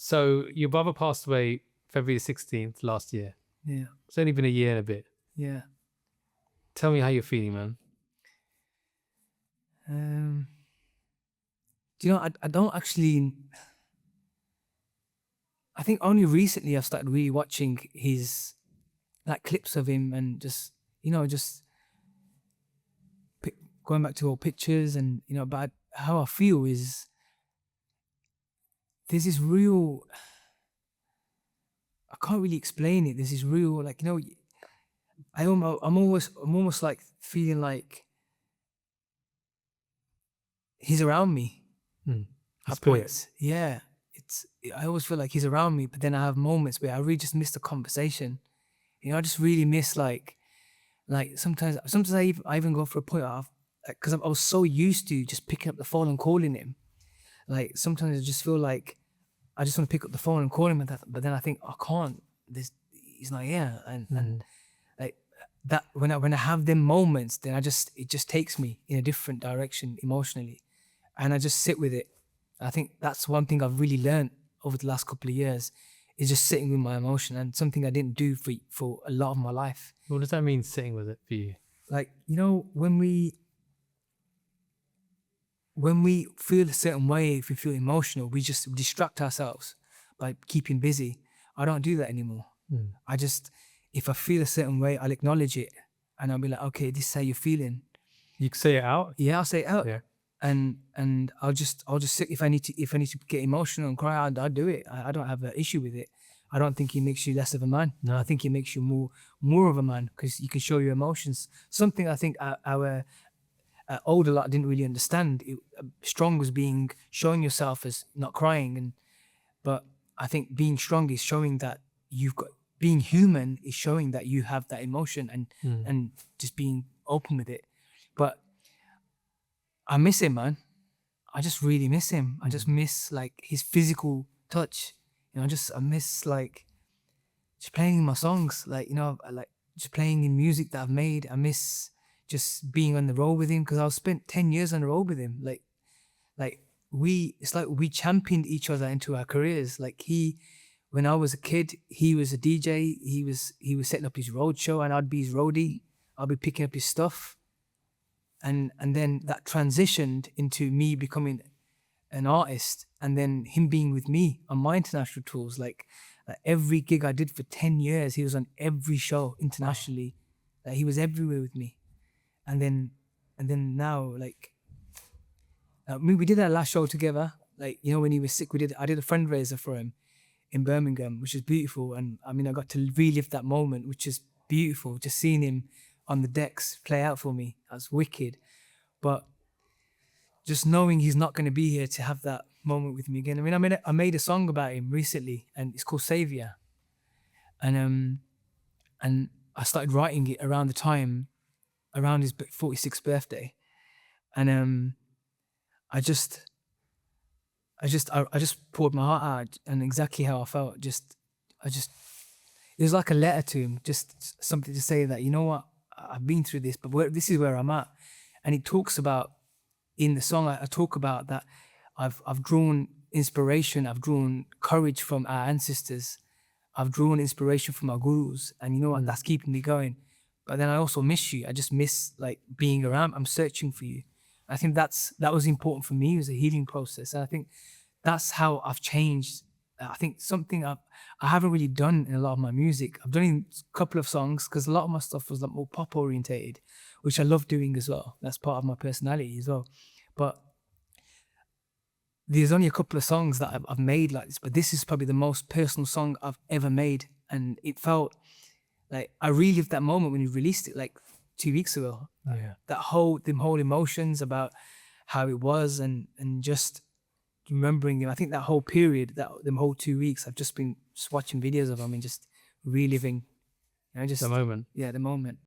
So your brother passed away February 16th last year. Yeah. It's only been a year and a bit. Yeah. Tell me how you're feeling, man. Do you know, I don't actually, I think only recently I've started really watching his, like, clips of him and just, just going back to old pictures and, but how I feel is there's this real, I can't really explain it. There's this real, like, I'm almost like feeling like he's around me at Spirit. points. Yeah. I always feel like he's around me, but then I have moments where I really just miss the conversation. I just really miss like sometimes I even go for a point of, because I was so used to just picking up the phone and calling him. Like sometimes I just feel like I just want to pick up the phone and call him, but then I think I can't. He's not here, and like that when I have them moments, then it just takes me in a different direction emotionally, and I just sit with it. I think that's one thing I've really learned over the last couple of years is just sitting with my emotion, and something I didn't do for a lot of my life. What does that mean, sitting with it for you? Like, when we feel a certain way, if we feel emotional, we just distract ourselves by keeping busy. I don't do that anymore. I just, if I feel a certain way, I'll acknowledge it and I'll be like, okay, this is how you're feeling. You can say it out? Yeah, I'll say it out. Yeah. And I'll just sit. If I need to get emotional and cry, I'll do it. I don't have an issue with it. I don't think it makes you less of a man. No, I think it makes you more of a man because you can show your emotions. Something I think our older lot didn't really understand. Strong was showing yourself as not crying, but I think being strong is showing that being human is showing that you have that emotion and just being open with it. But I miss him, man. I just really miss him. I just miss like his physical touch. I miss like just playing my songs, like just playing in music that I've made. I miss just being on the road with him because I spent 10 years on the road with him. It's like we championed each other into our careers. Like when I was a kid, he was a DJ. He was setting up his road show, and I'd be his roadie. I'd be picking up his stuff. And then that transitioned into me becoming an artist, and then him being with me on my international tours. Like every gig I did for 10 years, he was on every show internationally. Like he was everywhere with me. And then now, like we did that last show together. Like, when he was sick, I did a fundraiser for him in Birmingham, which is beautiful. And I mean, I got to relive that moment, which is beautiful. Just seeing him on the decks play out for me, that was wicked. But just knowing he's not going to be here to have that moment with me again. I mean, I made a song about him recently, and it's called Savior. And I started writing it around his 46th birthday, and I just poured my heart out and exactly how I felt. It was like a letter to him, just something to say that, you know what, I've been through this, but this is where I'm at. And he talks about, in the song, I talk about that I've drawn inspiration, I've drawn courage from our ancestors, I've drawn inspiration from our gurus, and you know what, that's keeping me going. But then I also miss you. I just miss like being around. I'm searching for you. I think that was important for me. It was a healing process. And I think that's how I've changed. I think something I haven't really done in a lot of my music. I've done in a couple of songs because a lot of my stuff was like more pop orientated, which I love doing as well. That's part of my personality as well. But there's only a couple of songs that I've made like this, but this is probably the most personal song I've ever made. And it felt like I relived that moment when you released it like 2 weeks ago. Yeah. Them whole emotions about how it was and just remembering him. I think that whole period, them whole 2 weeks, I've just been watching videos of him and just reliving, the moment. Yeah, the moment.